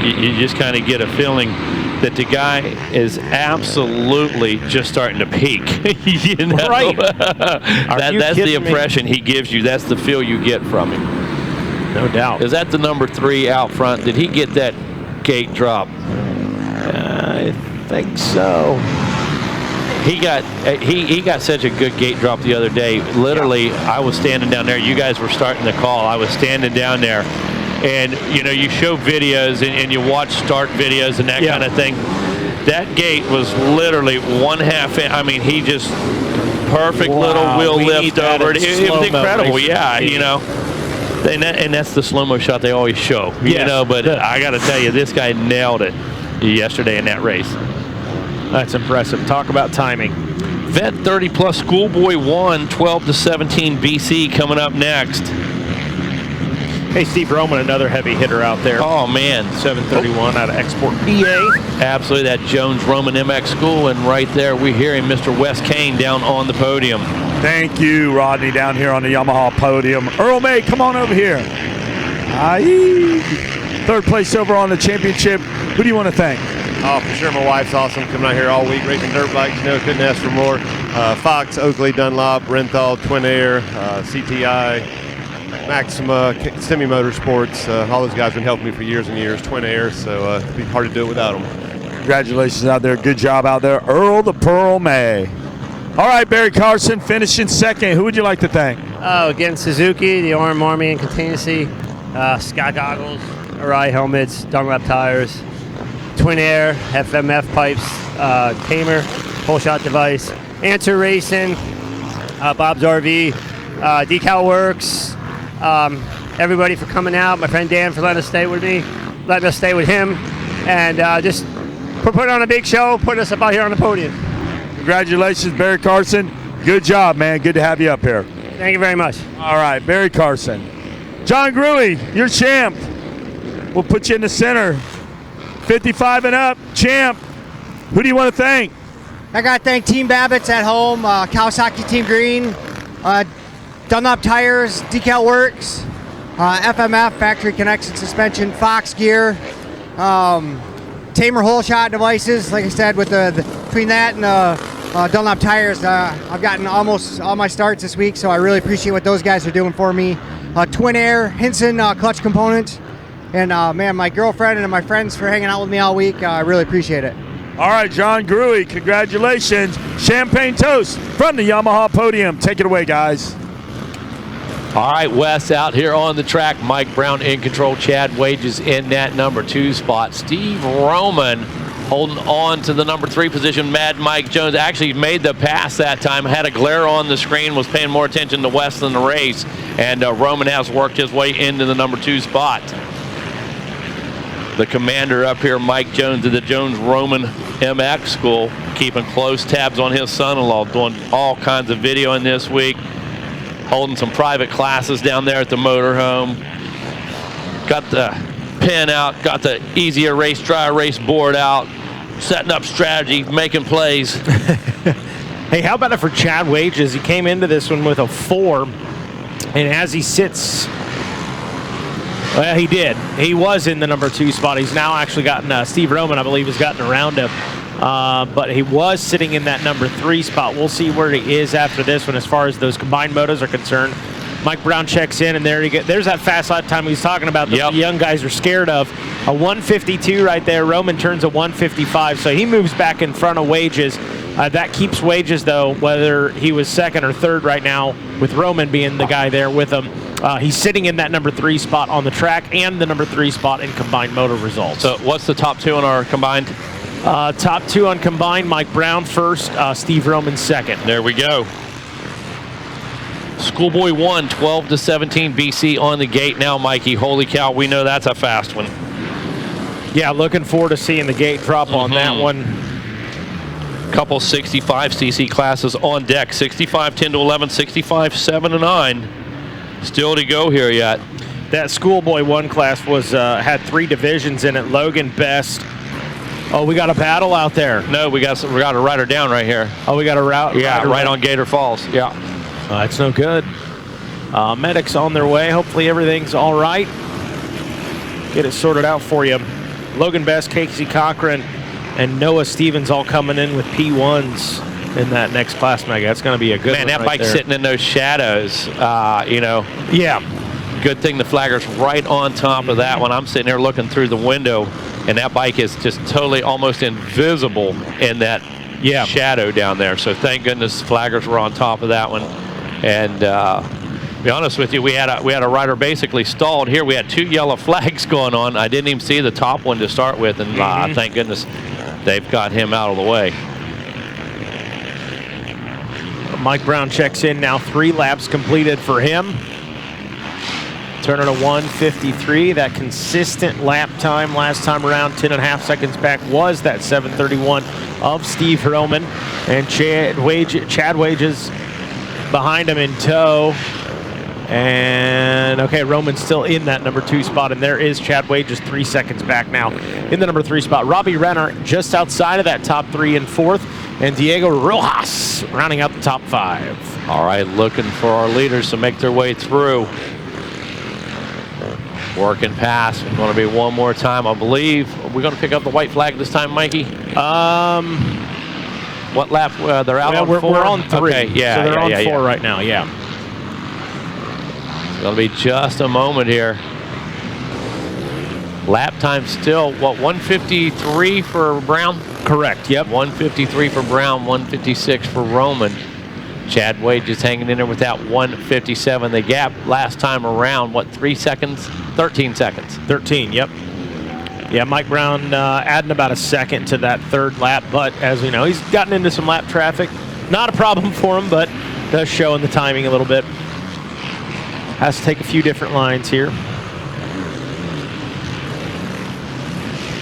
you just kind of get a feeling that the guy is absolutely just starting to peak. You know? Right. That's the impression he gives you. That's the feel you get from him. No doubt. Is that the number 3 out front? Did he get that gate drop? I think so. He got such a good gate drop the other day. Literally, I was standing down there. You guys were starting the call. I was standing down there. And, you know, you show videos and you watch start videos and that kind of thing. That gate was literally 1/2 inch. I mean, he just perfect little wheel lift over it. It was incredible. Yeah, you know. And that's the slow-mo shot they always show. You know, but I got to tell you, this guy nailed it yesterday in that race. That's impressive. Talk about timing. Vet 30 plus Schoolboy 1, 12 to 17 BC coming up next. Hey, Steve Roman, another heavy hitter out there. Oh, man. 731 out of Export PA. Absolutely, that Jones Roman MX School. And right there, we're hearing Mr. Wes Kane down on the podium. Thank you, Rodney, down here on the Yamaha podium. Earl May, come on over here. Aye. 3rd place silver on the championship. Who do you want to thank? Oh, for sure. My wife's awesome. Coming out here all week racing dirt bikes. You know, couldn't ask for more. Fox, Oakley, Dunlop, Renthal, Twin Air, CTI, Maxima, Semi Motorsports. All those guys have been helping me for years and years. Twin Air, so it'd be hard to do it without them. Congratulations out there. Good job out there. Earl the Pearl May. All right, Barry Carson finishing 2nd. Who would you like to thank? Oh, again, Suzuki, the Arm Army and Contingency, Sky Goggles, Arai helmets, Dunlop tires, Twin Air, FMF pipes, Tamer, Whole Shot Device, Answer Racing, Bob's RV, Decal Works, everybody for coming out, my friend Dan for letting us stay with him, and just for putting on a big show, putting us up out here on the podium. Congratulations, Barry Carson. Good job, man. Good to have you up here. Thank you very much. All right, Barry Carson. John Gruey, you're champ. We'll put you in the center. 55 and up, champ. Who do you want to thank? I got to thank Team Babbitts at home, Kawasaki Team Green, Dunlop Tires, Decal Works, FMF, Factory Connection Suspension, Fox Gear, Tamer Whole Shot Devices. Like I said, with between that and Dunlop Tires, I've gotten almost all my starts this week, so I really appreciate what those guys are doing for me. Twin Air, Hinson Clutch Components, and man, my girlfriend and my friends for hanging out with me all week. I really appreciate it. All right, John Gruey, congratulations. Champagne toast from the Yamaha podium. Take it away, guys. All right, Wes out here on the track. Mike Brown in control. Chad Wages in that number 2 spot. Steve Roman holding on to the number 3 position. Mad Mike Jones actually made the pass that time. Had a glare on the screen, was paying more attention to Wes than the race. And Roman has worked his way into the number 2 spot. The commander up here, Mike Jones of the Jones Roman MX School, keeping close tabs on his son-in-law, doing all kinds of videoing this week, holding some private classes down there at the motorhome. Got the pen out, got the Easy Erase Dry Erase board out, setting up strategy, making plays. Hey, how about it for Chad Wages? He came into this one with a 4, and as he sits, well, he did. He was in the number 2 spot. He's now actually gotten, Steve Roman, I believe, has gotten around him. But he was sitting in that number 3 spot. We'll see where he is after this one as far as those combined motos are concerned. Mike Brown checks in, and there's that fast lap time he's talking about that the young guys are scared of. A 152 right there. Roman turns a 155, so he moves back in front of Wages. That keeps Wages, though, whether he was 2nd or 3rd right now, with Roman being the guy there with him. He's sitting in that number 3 spot on the track and the number 3 spot in combined motor results. So what's the top 2 on our combined? Top 2 on combined, Mike Brown first, Steve Roman second. There we go. Schoolboy 1, 12 to 17 BC on the gate now, Mikey. Holy cow, we know that's a fast one. Yeah, looking forward to seeing the gate drop on that one. Couple 65cc classes on deck. 65, 10 to 11, 65, 7 to 9. Still to go here yet. That Schoolboy 1 class was had 3 divisions in it. Logan Best. Oh, we got a battle out there. No, we got a rider down right here. Oh, we got a route. Yeah, right on Gator Falls. Yeah. That's no good. Medics on their way. Hopefully everything's all right. Get it sorted out for you. Logan Best, Casey Cochran, and Noah Stevens all coming in with P1s in that next class, Mega. That's going to be a good Man, one that right bike's there. sitting in those shadows. Yeah. Good thing the flagger's right on top of that one. I'm sitting there looking through the window, and that bike is just totally almost invisible in that shadow down there. So thank goodness flaggers were on top of that one. And to be honest with you, we had a rider basically stalled here. We had 2 yellow flags going on. I didn't even see the top one to start with, and thank goodness they've got him out of the way. Mike Brown checks in now. 3 laps completed for him. Turning a 1:53. That consistent lap time last time around, 10.5 seconds back, was that 7:31 of Steve Roman. And Chad Wages behind him in tow. And okay, Roman's still in that number 2 spot, and there is Chad Wages 3 seconds back now in the number 3 spot. Robbie Renner just outside of that top 3 in 4th, and Diego Rojas rounding out the top 5. All right, looking for our leaders to make their way through. Working past. It's going to be one more time, I believe. Are we going to pick up the white flag this time, Mikey? What lap? They're out on 4? We're on 3. Okay, yeah. So they're on 4 yeah. right now, yeah. It's going to be just a moment here. Lap time still, what, 1:53 for Brown? Correct, yep. 1:53 for Brown, 1:56 for Roman. Chad Wages hanging in there with that 1:57. The gap last time around, what, 3 seconds? 13 seconds. 13, yep. Yeah, Mike Brown adding about a second to that 3rd lap, but as we know, he's gotten into some lap traffic. Not a problem for him, but does show in the timing a little bit. Has to take a few different lines here.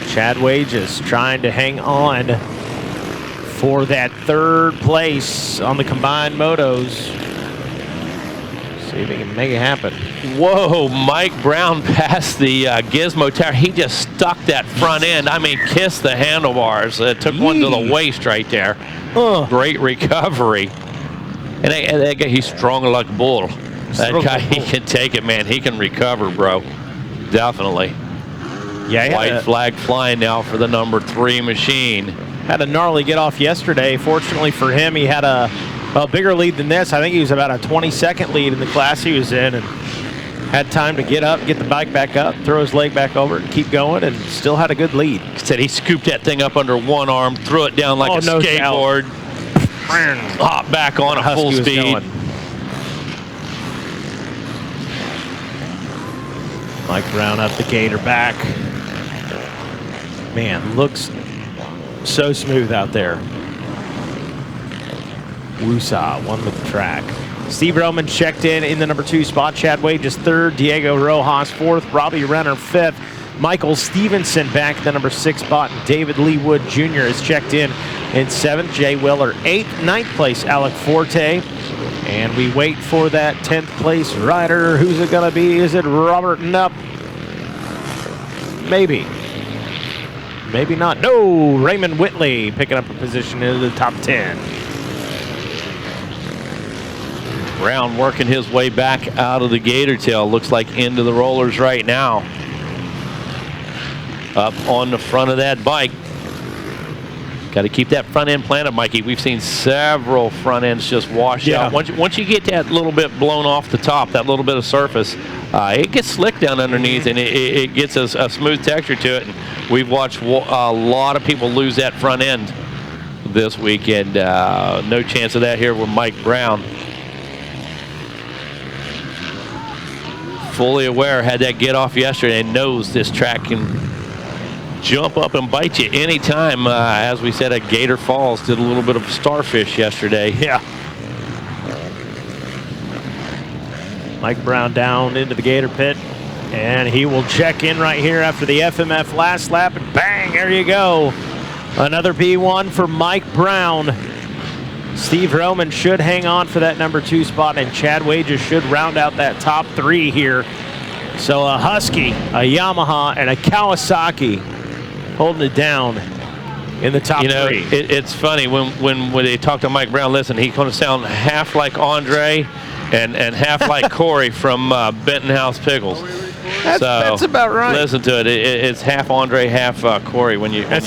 Chad Wages trying to hang on for that 3rd place on the combined motos. See if he can make it happen. Whoa, Mike Brown passed the Gizmo tower. He just stuck that front end. I mean, kissed the handlebars. Took one to the waist right there. Great recovery. And that guy, he's strong like a bull. That guy, he can take it, man. He can recover, bro. Definitely. Yeah, White flag flying now for the number 3 machine. Had a gnarly get off yesterday. Fortunately for him, he had a bigger lead than this. I think he was about a 20-second lead in the class he was in, and had time to get up, get the bike back up, throw his leg back over, and keep going, and still had a good lead. Said he scooped that thing up under one arm, threw it down like a no skateboard, hopped back on at full speed. Mike Brown up the gator back. Man, looks so smooth out there. Woosah won with the track. Steve Roman checked in the number 2 spot. Chad Wages 3rd. Diego Rojas 4th. Robbie Renner 5th. Michael Stevenson back at the number 6 spot. And David Lee Wood Jr. is checked in 7th. Jay Willer 8th. 9th place Alec Forte. And we wait for that 10th place rider. Who's it going to be? Is it Robert Knupp? Maybe. Maybe not. No, Raymond Whitley picking up a position in the top 10. Brown working his way back out of the gator tail. Looks like into the rollers right now. Up on the front of that bike. Got to keep that front end planted, Mikey. We've seen several front ends just wash out. Once you get that little bit blown off the top, that little bit of surface, it gets slick down underneath, and it gets a smooth texture to it. And we've watched a lot of people lose that front end this weekend. No chance of that here with Mike Brown. Fully aware, had that get off yesterday, and knows this track can jump up and bite you anytime. As we said at Gator Falls, did a little bit of starfish yesterday. Yeah. Mike Brown down into the Gator pit, and he will check in right here after the FMF last lap, and bang, there you go. Another P1 for Mike Brown. Steve Roman should hang on for that number 2 spot, and Chad Wages should round out that top 3 here. So a Husky, a Yamaha, and a Kawasaki holding it down in the top 3. It's funny when they talk to Mike Brown. Listen, he's going to sound half like Andre and half like Corey from Benton House Pickles. So that's about right. Listen to it. It's half Andre, half Corey when you